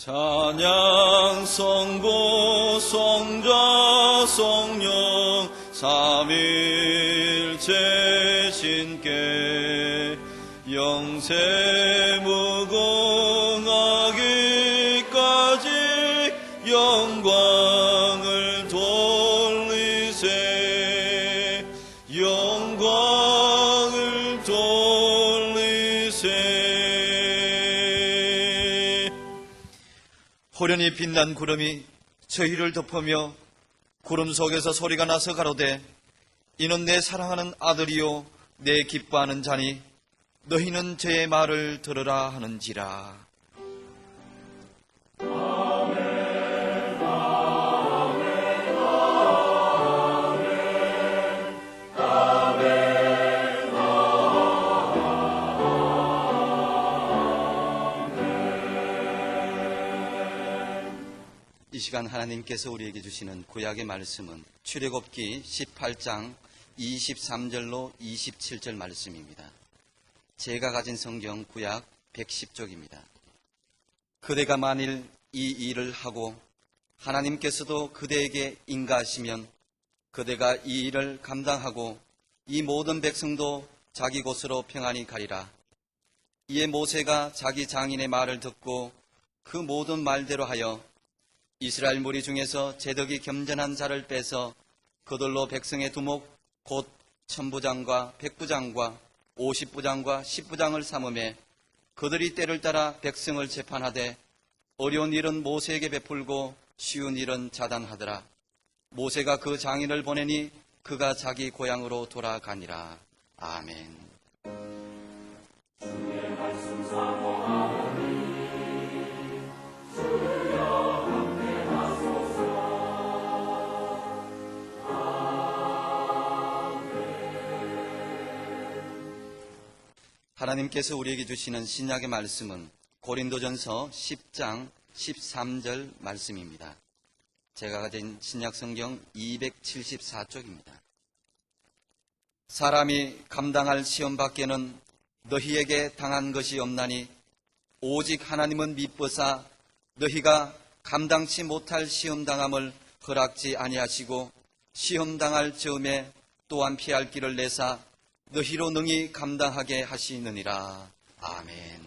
찬양 성부 성자 성령 삼일체 신께 영세 무궁하기까지 영광을 돌리세 영광을 돌리세. 호련히 빛난 구름이 저희를 덮으며 구름 속에서 소리가 나서 가로되 이는 내 사랑하는 아들이요 내 기뻐하는 자니 너희는 저의 말을 들으라 하는지라. 이 시간 하나님께서 우리에게 주시는 구약의 말씀은 출애굽기 18장 23절로 27절 말씀입니다. 제가 가진 성경 구약 110쪽입니다. 그대가 만일 이 일을 하고 하나님께서도 그대에게 인가하시면 그대가 이 일을 감당하고 이 모든 백성도 자기 곳으로 평안히 가리라. 이에 모세가 자기 장인의 말을 듣고 그 모든 말대로 하여 이스라엘 무리 중에서 제덕이 겸전한 자를 빼서 그들로 백성의 두목 곧 천부장과 백부장과 50부장과 10부장을 삼음해 그들이 때를 따라 백성을 재판하되 어려운 일은 모세에게 베풀고 쉬운 일은 자단하더라. 모세가 그 장인을 보내니 그가 자기 고향으로 돌아가니라. 아멘. 주의 말씀 사모하오니 주여 함께하소서. 하나님께서 우리에게 주시는 신약의 말씀은 고린도전서 10장 13절 말씀입니다. 제가 가진 신약 성경 274쪽입니다. 사람이 감당할 시험 밖에는 너희에게 당한 것이 없나니 오직 하나님은 미쁘사 너희가 감당치 못할 시험 당함을 허락지 아니하시고 시험 당할 즈음에 또한 피할 길을 내사 너희로 능히 감당하게 하시느니라. 아멘.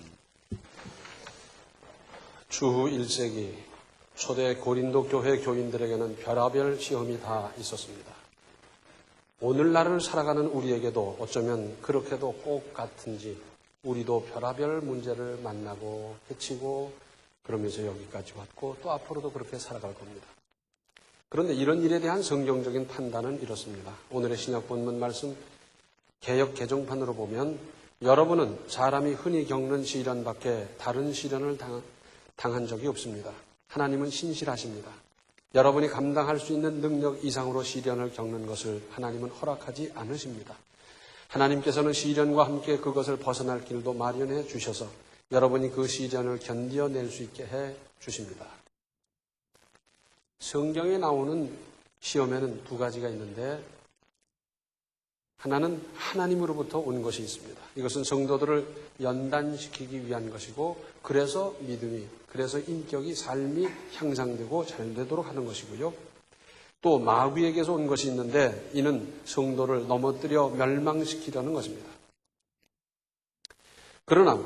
주후 1세기 초대 고린도 교회 교인들에게는 별하별 시험이 다 있었습니다. 오늘날을 살아가는 우리에게도 어쩌면 그렇게도 꼭 같은지 우리도 별하별 문제를 만나고 헤치고 그러면서 여기까지 왔고 또 앞으로도 그렇게 살아갈 겁니다. 그런데 이런 일에 대한 성경적인 판단은 이렇습니다. 오늘의 신약 본문 말씀 개역 개정판으로 보면 여러분은 사람이 흔히 겪는 시련밖에 다른 시련을 당한 적이 없습니다. 하나님은 신실하십니다. 여러분이 감당할 수 있는 능력 이상으로 시련을 겪는 것을 하나님은 허락하지 않으십니다. 하나님께서는 시련과 함께 그것을 벗어날 길도 마련해 주셔서 여러분이 그 시련을 견뎌낼 수 있게 해 주십니다. 성경에 나오는 시험에는 두 가지가 있는데 하나는 하나님으로부터 온 것이 있습니다. 이것은 성도들을 연단시키기 위한 것이고 그래서 믿음이, 그래서 인격이, 삶이 향상되고 잘 되도록 하는 것이고요. 또 마귀에게서 온 것이 있는데 이는 성도를 넘어뜨려 멸망시키려는 것입니다. 그러나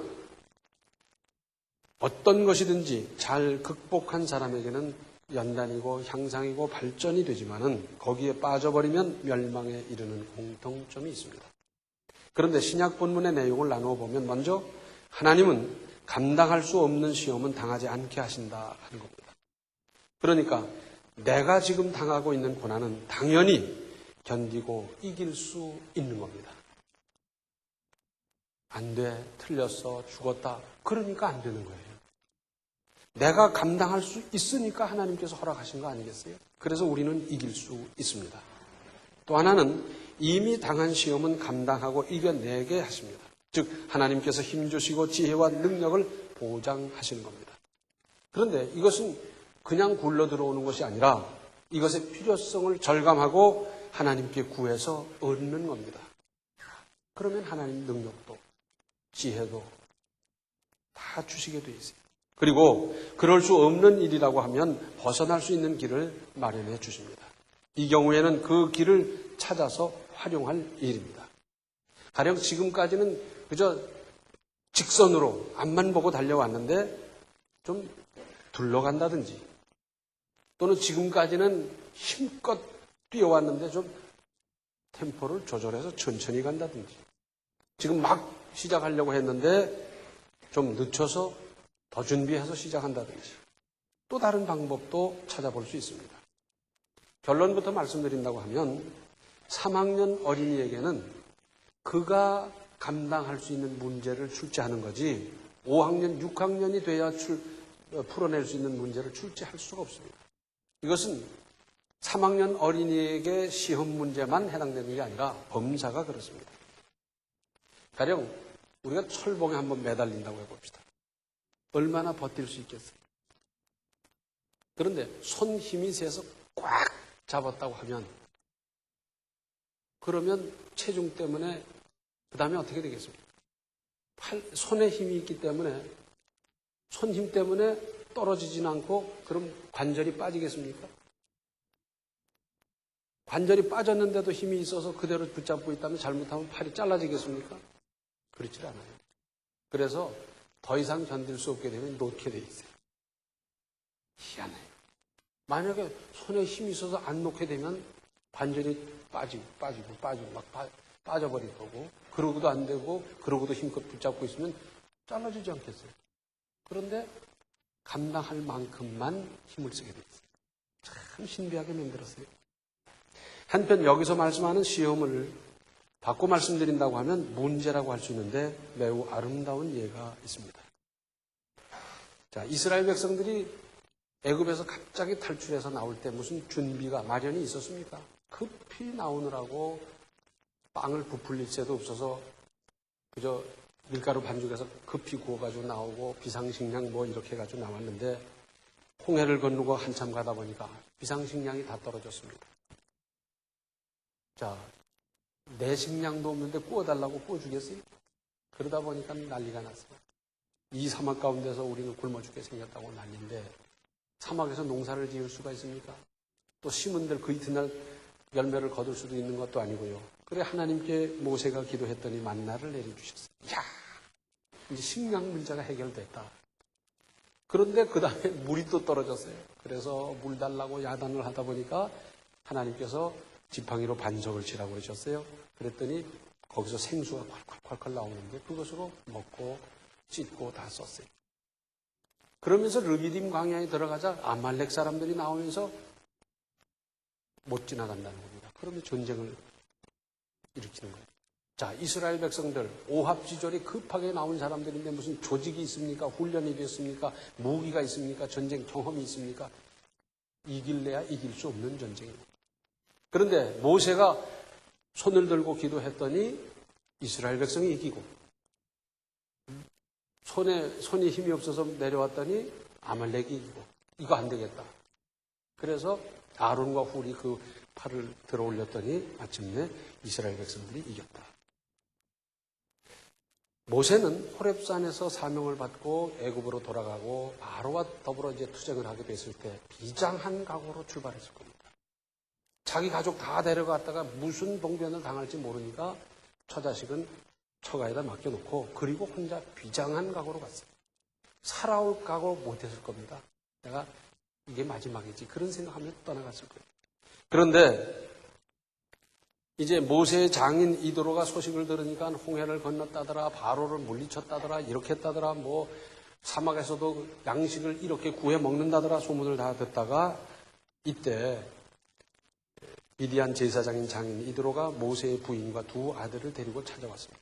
어떤 것이든지 잘 극복한 사람에게는 연단이고 향상이고 발전이 되지만은 거기에 빠져버리면 멸망에 이르는 공통점이 있습니다. 그런데 신약 본문의 내용을 나누어 보면 먼저 하나님은 감당할 수 없는 시험은 당하지 않게 하신다 하는 겁니다. 그러니까 내가 지금 당하고 있는 고난은 당연히 견디고 이길 수 있는 겁니다. 안 돼, 틀렸어, 죽었다. 그러니까 안 되는 거예요. 내가 감당할 수 있으니까 하나님께서 허락하신 거 아니겠어요? 그래서 우리는 이길 수 있습니다. 또 하나는 이미 당한 시험은 감당하고 이겨내게 하십니다. 즉 하나님께서 힘주시고 지혜와 능력을 보장하시는 겁니다. 그런데 이것은 그냥 굴러 들어오는 것이 아니라 이것의 필요성을 절감하고 하나님께 구해서 얻는 겁니다. 그러면 하나님 능력도 지혜도 다 주시게 돼 있어요. 그리고 그럴 수 없는 일이라고 하면 벗어날 수 있는 길을 마련해 주십니다. 이 경우에는 그 길을 찾아서 활용할 일입니다. 가령 지금까지는 그저 직선으로 앞만 보고 달려왔는데 좀 둘러간다든지, 또는 지금까지는 힘껏 뛰어왔는데 좀 템포를 조절해서 천천히 간다든지, 지금 막 시작하려고 했는데 좀 늦춰서 더 준비해서 시작한다든지, 또 다른 방법도 찾아볼 수 있습니다. 결론부터 말씀드린다고 하면 3학년 어린이에게는 그가 감당할 수 있는 문제를 출제하는 거지 5학년, 6학년이 돼야 풀어낼 수 있는 문제를 출제할 수가 없습니다. 이것은 3학년 어린이에게 시험 문제만 해당되는 게 아니라 범사가 그렇습니다. 가령 우리가 철봉에 한번 매달린다고 해봅시다. 얼마나 버틸 수 있겠어요? 그런데 손 힘이 세서 꽉 잡았다고 하면, 그러면 체중 때문에 그 다음에 어떻게 되겠습니까? 손에 힘이 있기 때문에, 손 힘 때문에 떨어지진 않고 그럼 관절이 빠지겠습니까? 관절이 빠졌는데도 힘이 있어서 그대로 붙잡고 있다면 잘못하면 팔이 잘라지겠습니까? 그렇지 않아요. 그래서 더 이상 견딜 수 없게 되면 놓게 돼 있어요. 희한해요. 만약에 손에 힘이 있어서 안 놓게 되면 관절이 빠지고 막 빠져버릴 거고, 그러고도 안 되고 그러고도 힘껏 붙잡고 있으면 잘라지지 않겠어요. 그런데 감당할 만큼만 힘을 쓰게 돼 있어요. 참 신비하게 만들었어요. 한편 여기서 말씀하는 시험을 바꿔 말씀드린다고 하면 문제라고 할 수 있는데 매우 아름다운 예가 있습니다. 자, 이스라엘 백성들이 애굽에서 갑자기 탈출해서 나올 때 무슨 준비가 마련이 있었습니까? 급히 나오느라고 빵을 부풀릴 새도 없어서 그저 밀가루 반죽해서 급히 구워가지고 나오고 비상식량 뭐 이렇게 해가지고 나왔는데, 홍해를 건너고 한참 가다 보니까 비상식량이 다 떨어졌습니다. 자, 내 식량도 없는데 구워달라고 구워주겠어요? 그러다 보니까 난리가 났어요. 이 사막 가운데서 우리는 굶어 죽게 생겼다고 난리인데, 사막에서 농사를 지을 수가 있습니까? 또 심은들 그 이튿날 열매를 거둘 수도 있는 것도 아니고요. 그래 하나님께 모세가 기도했더니 만나를 내려주셨어요. 이야, 이제 식량 문제가 해결됐다. 그런데 그 다음에 물이 또 떨어졌어요. 그래서 물 달라고 야단을 하다 보니까 하나님께서 지팡이로 반석을 치라고 그러셨어요. 그랬더니 거기서 생수가 콸콸콸콸 나오는데 그것으로 먹고 찢고 다 썼어요. 그러면서 르비딤 광야에 들어가자 아말렉 사람들이 나오면서 못 지나간다는 겁니다. 그러면 전쟁을 일으키는 거예요. 자, 이스라엘 백성들 오합지졸이 급하게 나온 사람들인데 무슨 조직이 있습니까? 훈련이 됐습니까? 무기가 있습니까? 전쟁 경험이 있습니까? 이길래야 이길 수 없는 전쟁입니다. 그런데 모세가 손을 들고 기도했더니 이스라엘 백성이 이기고, 손이 힘이 없어서 내려왔더니 아말렉이 이기고, 이거 안 되겠다. 그래서 아론과 훌이 그 팔을 들어 올렸더니 마침내 이스라엘 백성들이 이겼다. 모세는 호렙산에서 사명을 받고 애굽으로 돌아가고 바로와 더불어 이제 투쟁을 하게 됐을 때 비장한 각오로 출발했을 겁니다. 자기 가족 다 데려갔다가 무슨 봉변을 당할지 모르니까 처자식은 처가에다 맡겨놓고 그리고 혼자 비장한 각오로 갔어요. 살아올 각오 못했을 겁니다. 내가 이게 마지막이지 그런 생각하면 떠나갔을 거예요. 그런데 이제 모세의 장인 이도로가 소식을 들으니까 홍해를 건넜다더라, 바로를 물리쳤다더라, 이렇게 했다더라, 뭐 사막에서도 양식을 이렇게 구해 먹는다더라 소문을 다 듣다가 이때 미디안 제사장인 장인 이도로가 모세의 부인과 두 아들을 데리고 찾아왔습니다.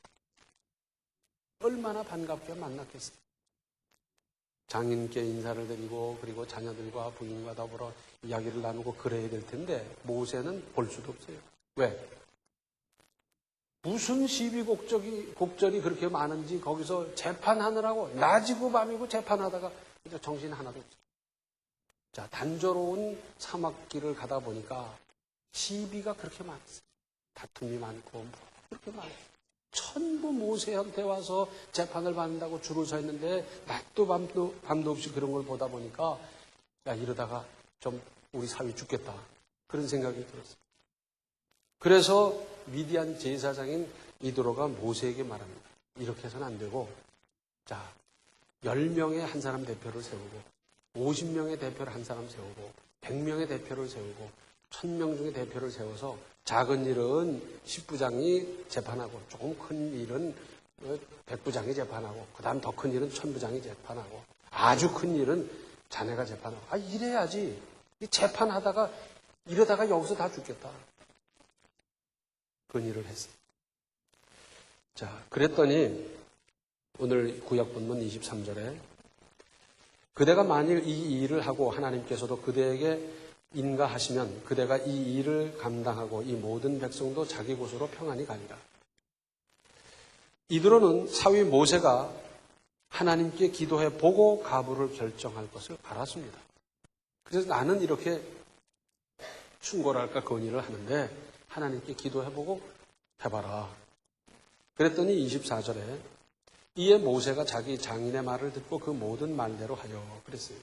얼마나 반갑게 만났겠어요. 장인께 인사를 드리고 그리고 자녀들과 부인과 더불어 이야기를 나누고 그래야 될 텐데 모세는 볼 수도 없어요. 왜? 무슨 시비곡절이 그렇게 많은지 거기서 재판하느라고 낮이고 밤이고 재판하다가 이제 정신 하나도 없어요. 자, 단조로운 사막길을 가다 보니까 시비가 그렇게 많았어요. 다툼이 많고 뭐 그렇게 많았어요. 전부 모세한테 와서 재판을 받는다고 줄을 서 있는데 낮도 밤도 없이 그런 걸 보다 보니까 야, 이러다가 좀 우리 사위 죽겠다. 그런 생각이 들었어요. 그래서 미디안 제사장인 이드로가 모세에게 말합니다. 이렇게 해서는 안 되고, 자, 10명의 한 사람 대표를 세우고, 50명의 대표를 한 사람 세우고, 100명의 대표를 세우고, 1000명 중에 대표를 세워서 작은 일은 10부장이 재판하고, 조금 큰 일은 100부장이 재판하고, 그 다음 더 큰 일은 1000부장이 재판하고, 아주 큰 일은 자네가 재판하고. 아, 이래야지. 이 재판하다가, 이러다가 여기서 다 죽겠다. 그런 일을 했어요. 자, 그랬더니 오늘 구약 본문 23절에 그대가 만일 이 일을 하고 하나님께서도 그대에게 인가하시면 그대가 이 일을 감당하고 이 모든 백성도 자기 곳으로 평안히 가리라. 이드로는 사위 모세가 하나님께 기도해 보고 가부를 결정할 것을 알았습니다. 그래서 나는 이렇게 충고랄까 건의를 하는데 하나님께 기도해보고 해봐라. 그랬더니 24절에 이에 모세가 자기 장인의 말을 듣고 그 모든 말대로 하여 그랬어요.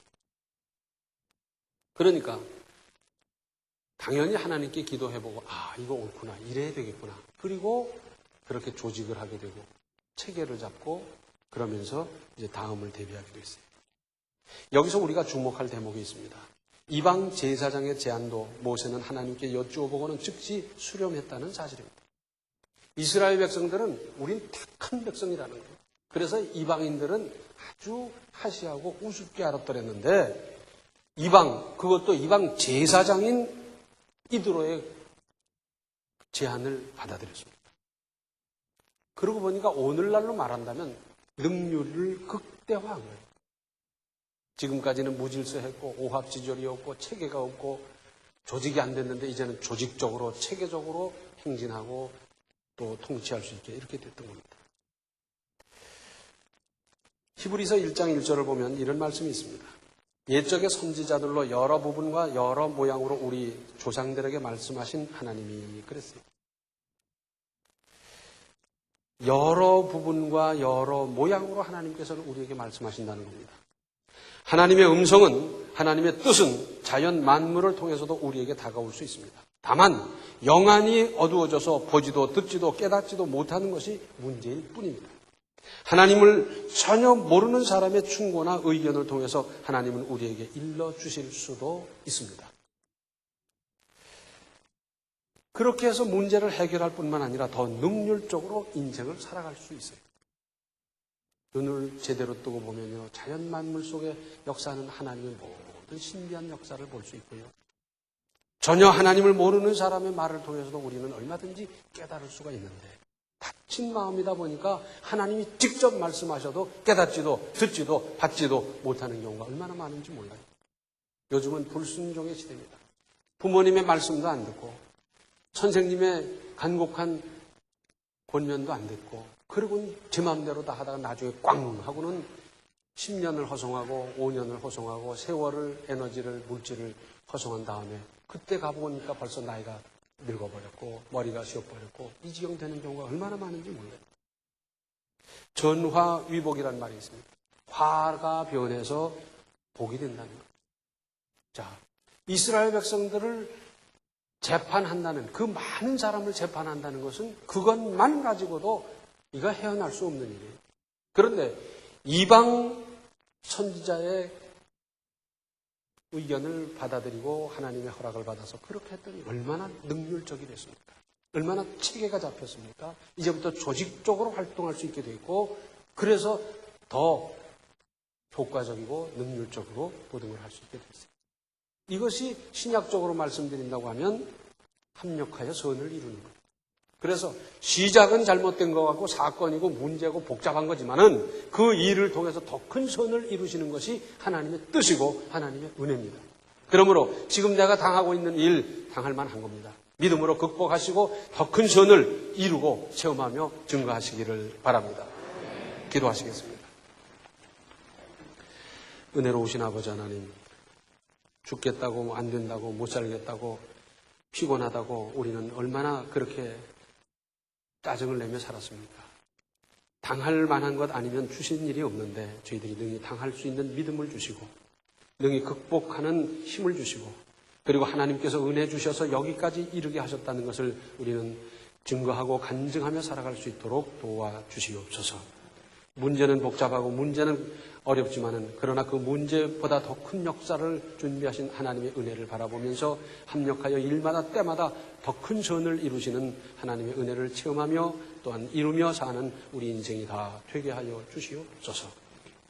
그러니까 당연히 하나님께 기도해보고 아 이거 옳구나 이래야 되겠구나. 그리고 그렇게 조직을 하게 되고 체계를 잡고 그러면서 이제 다음을 대비하기도 했어요. 여기서 우리가 주목할 대목이 있습니다. 이방 제사장의 제안도 모세는 하나님께 여쭈어보고는 즉시 수렴했다는 사실입니다. 이스라엘 백성들은 우린 택한 백성이라는 거예요. 그래서 이방인들은 아주 하시하고 우습게 알았더랬는데 그것도 이방 제사장인 이드로의 제안을 받아들였습니다. 그러고 보니까 오늘날로 말한다면 능률을 극대화한 거예요. 지금까지는 무질서했고 오합지졸이었고 체계가 없고 조직이 안 됐는데 이제는 조직적으로 체계적으로 행진하고 또 통치할 수 있게 이렇게 됐던 겁니다. 히브리서 1장 1절을 보면 이런 말씀이 있습니다. 옛적의 선지자들로 여러 부분과 여러 모양으로 우리 조상들에게 말씀하신 하나님이 그랬어요. 여러 부분과 여러 모양으로 하나님께서는 우리에게 말씀하신다는 겁니다. 하나님의 음성은, 하나님의 뜻은 자연 만물을 통해서도 우리에게 다가올 수 있습니다. 다만 영안이 어두워져서 보지도 듣지도 깨닫지도 못하는 것이 문제일 뿐입니다. 하나님을 전혀 모르는 사람의 충고나 의견을 통해서 하나님은 우리에게 일러주실 수도 있습니다. 그렇게 해서 문제를 해결할 뿐만 아니라 더 능률적으로 인생을 살아갈 수 있어요. 눈을 제대로 뜨고 보면요, 자연 만물 속에 역사하는 하나님의 모든 신비한 역사를 볼 수 있고요. 전혀 하나님을 모르는 사람의 말을 통해서도 우리는 얼마든지 깨달을 수가 있는데 닫힌 마음이다 보니까 하나님이 직접 말씀하셔도 깨닫지도 듣지도 받지도 못하는 경우가 얼마나 많은지 몰라요. 요즘은 불순종의 시대입니다. 부모님의 말씀도 안 듣고 선생님의 간곡한 권면도 안 듣고 그리고 제 마음대로 다 하다가 나중에 꽝 하고는 10년을 허송하고 5년을 허송하고 세월을 에너지를 물질을 허송한 다음에 그때 가보니까 벌써 나이가 늙어버렸고 머리가 씌어버렸고 이 지경 되는 경우가 얼마나 많은지 몰라요. 전화위복이라는 말이 있습니다. 화가 변해서 복이 된다는 것. 자, 이스라엘 백성들을 재판한다는 그 많은 사람을 재판한다는 것은 그것만 가지고도 이거 헤어날 수 없는 일이에요. 그런데 이방 선지자의 의견을 받아들이고 하나님의 허락을 받아서 그렇게 했더니 얼마나 능률적이 됐습니까? 얼마나 체계가 잡혔습니까? 이제부터 조직적으로 활동할 수 있게 되고 그래서 더 효과적이고 능률적으로 모든 걸 할 수 있게 됐어요. 이것이 신약적으로 말씀드린다고 하면 합력하여 선을 이루는 거예요. 그래서 시작은 잘못된 것 같고 사건이고 문제고 복잡한 거지만은 그 일을 통해서 더 큰 선을 이루시는 것이 하나님의 뜻이고 하나님의 은혜입니다. 그러므로 지금 내가 당하고 있는 일 당할 만한 겁니다. 믿음으로 극복하시고 더 큰 선을 이루고 체험하며 증거하시기를 바랍니다. 기도하시겠습니다. 은혜로우신 아버지 하나님, 죽겠다고 안 된다고 못 살겠다고 피곤하다고 우리는 얼마나 그렇게 짜증을 내며 살았습니까? 당할 만한 것 아니면 주신 일이 없는데 저희들이 능히 당할 수 있는 믿음을 주시고 능히 극복하는 힘을 주시고 그리고 하나님께서 은혜 주셔서 여기까지 이르게 하셨다는 것을 우리는 증거하고 간증하며 살아갈 수 있도록 도와주시옵소서. 문제는 복잡하고 문제는 어렵지만은 그러나 그 문제보다 더 큰 역사를 준비하신 하나님의 은혜를 바라보면서 합력하여 일마다 때마다 더 큰 선을 이루시는 하나님의 은혜를 체험하며 또한 이루며 사는 우리 인생이 다 되게 하여 주시옵소서.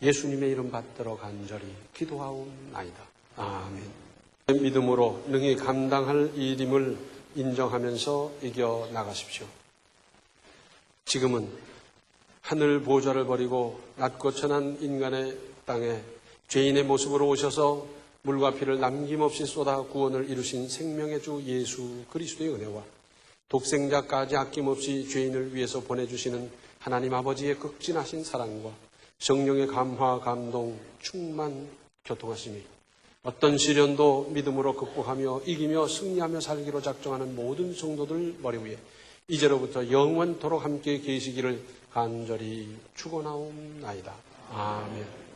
예수님의 이름 받들어 간절히 기도하옵나이다. 아멘. 믿음으로 능히 감당할 일임을 인정하면서 이겨 나가십시오. 지금은 하늘 보좌를 버리고 낮고 천한 인간의 땅에 죄인의 모습으로 오셔서 물과 피를 남김없이 쏟아 구원을 이루신 생명의 주 예수 그리스도의 은혜와 독생자까지 아낌없이 죄인을 위해서 보내주시는 하나님 아버지의 극진하신 사랑과 성령의 감화, 감동, 충만, 교통하심이 어떤 시련도 믿음으로 극복하며 이기며 승리하며 살기로 작정하는 모든 성도들 머리 위에 이제로부터 영원토록 함께 계시기를 간절히 축원하옵나이다. 아멘.